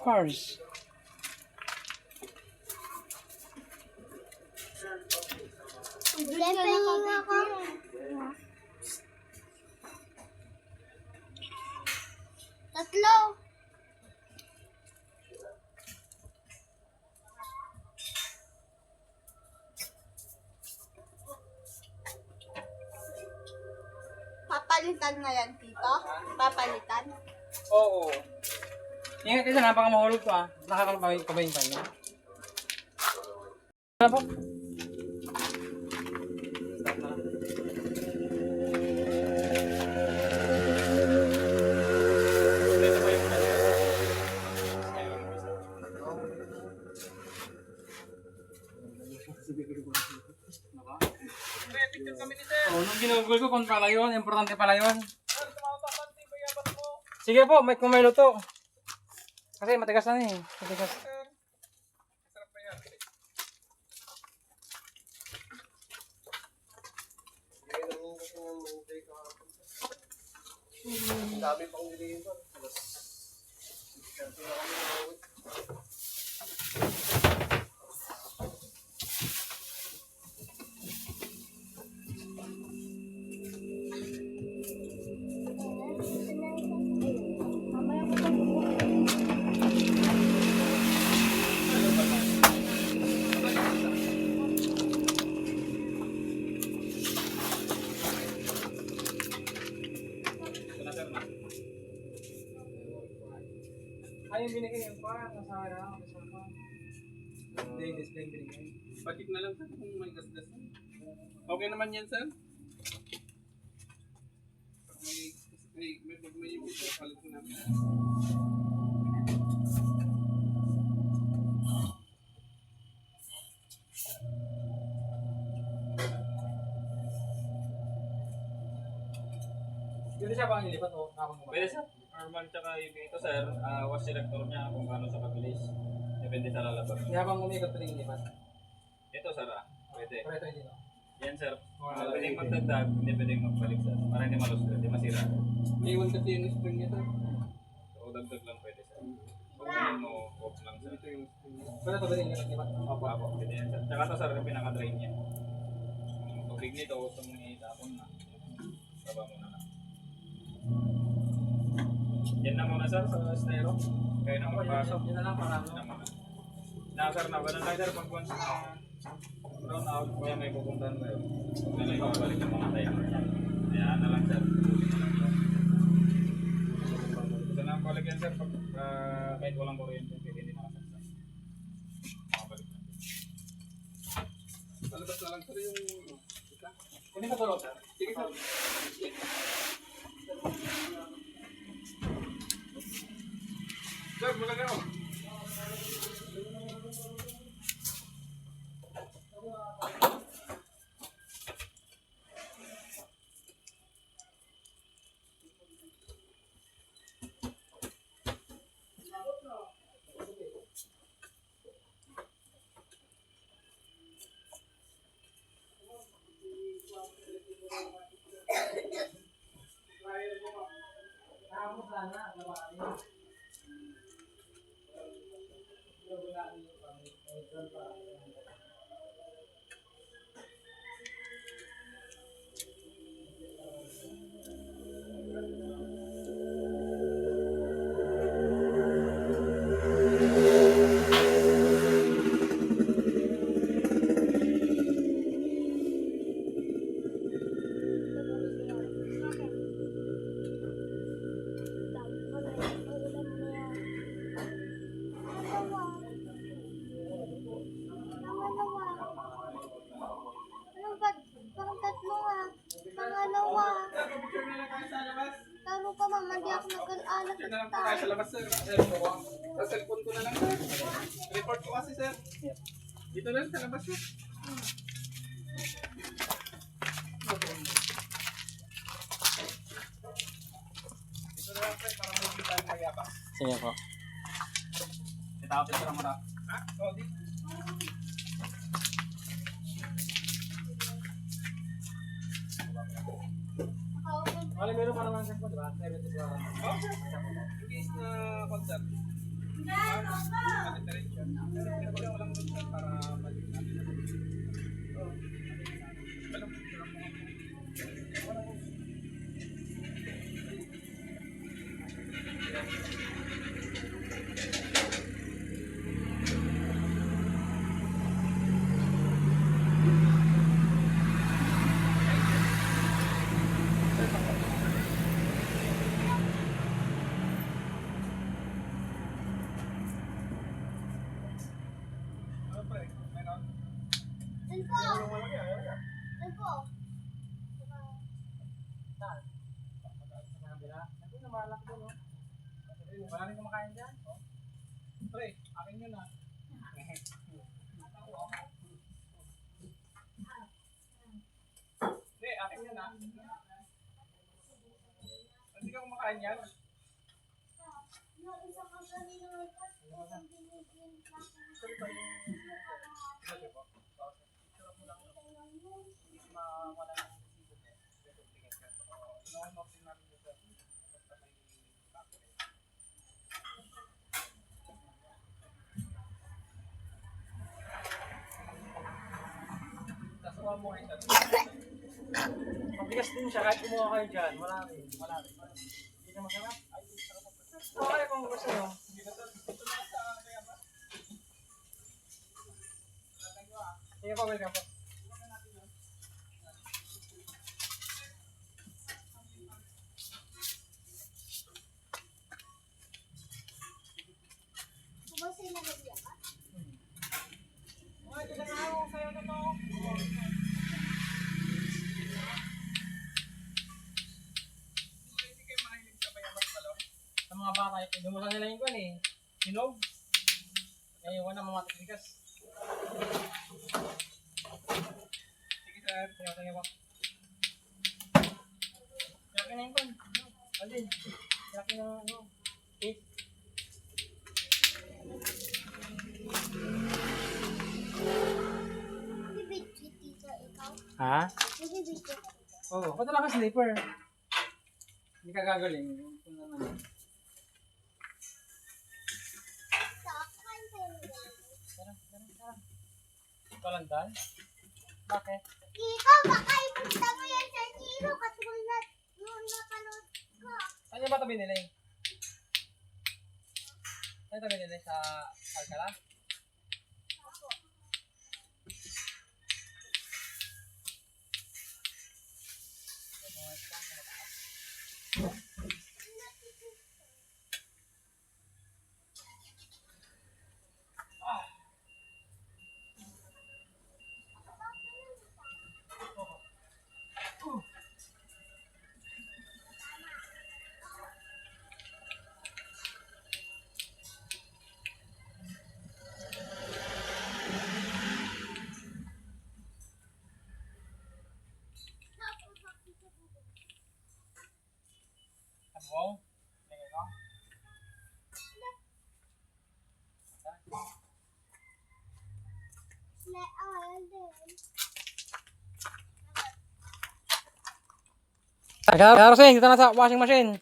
course. Tatlo. Papalitan na yan, tito? Papalitan? Oo. Ingat ka dyan, baka mahulog to Nakakalabayin pa niya. Ano po? Nung ginugol ko kung pala yun, importante pala yun. Sige po, kung may luto. Kasi matigas na eh. Matigas. Dami pang deliver. Ay, yung binigay yung pa, nasa harap, hindi, display binigay. Patik na lang sir kung may gas-gas. Okay naman yan sir. Pag may ito, palit ko namin. Dito siya ba ang nilipat o nakakong kumain? Pwede sir. Normal tsaka yung ito sir, was selector niya kung paano siya kabilis. Depende sa lalabas. Hindi habang umikot pa rin nilipat. Ito sir pwede. Pero ito hindi no? Yan sir. Pwedeng magdagdag, hindi pwedeng magbalik sir. Para hindi malusot, hindi masira. Iwan kasi yung spring niya sir. So dagdag lang pwede sir. Huwag mo off lang sir. Ito yung spring niya. Pero ito ba rin nilipat? Opo, pwede yan sir. Tsaka ito sir, yung pinaka-drain niya. Yung tubig nito, gusto mong itapon na. Baba mo na lang. Yan na muna sir sa styro. Kaya na magpasok. Yun na lang para ano. Na sir, na ganun lang sir pag once na brown out, kaya may pupuntahan kayo. Huwag na lang ipapabalik yung mga tayo. Kaya na lang sir. Gusto na ang palagyan sir pag kahit walang kuryente, pwede hindi makasaksa. Makabalik lang. Palabas na lang sir yung isa. Hindi ka tulog sir? Sige sir. Sir, malagyan mo. Diyan na lang po tayo sa labas sir. Sa cellphone ko na lang sir. Report ko kasi sir. Dito lang sa labas sir. Dito na lang sir para makikita ang mayabas. Sige po. Itapit ko lang muna. Ha? Oo, dito. Wala meron pa naman sir po, di ba? 70 Okay. Case na concert. Doon po. Doon po. Saan? Sa kabila? Nandun na, malaki doon, oh. Wala rin kumakain dyan, oh. Pre, akin yun, ah. Pre, akin yun, ah. Hindi ka kumakain yan? Mabigas din siya kahit kumuha kayo dyan. Wala rin. Hindi na masarap. Okay, kung gusto nyo. Sige po, welcome po. Kung sila nagbiya ka? Ito na nga ako. Sayo na to. Sa mga bata, inumusan nila yung kwan eh. Hinog. Ngayon na mga tigas. Sige sir. Sige po. Laki na yung kwan. Alin. Laki na ano. Cake. Bibidyo dito ikaw? Ha? Bibidyo ka dito? Oo. Ba't wala ka sleeper? Hindi ka gagaling. Ito naman. Sa akin sa'yo nilagay. Tara. Kalandan? Bakit? Ikaw, baka ipunta mo yan sa zero katulad yung napanood ko. Saan niya ba ito binili? Saan ito binili? Sa Alcala? Ako. Ambong? Tingin ko? Garosing, dito na sa washing machine.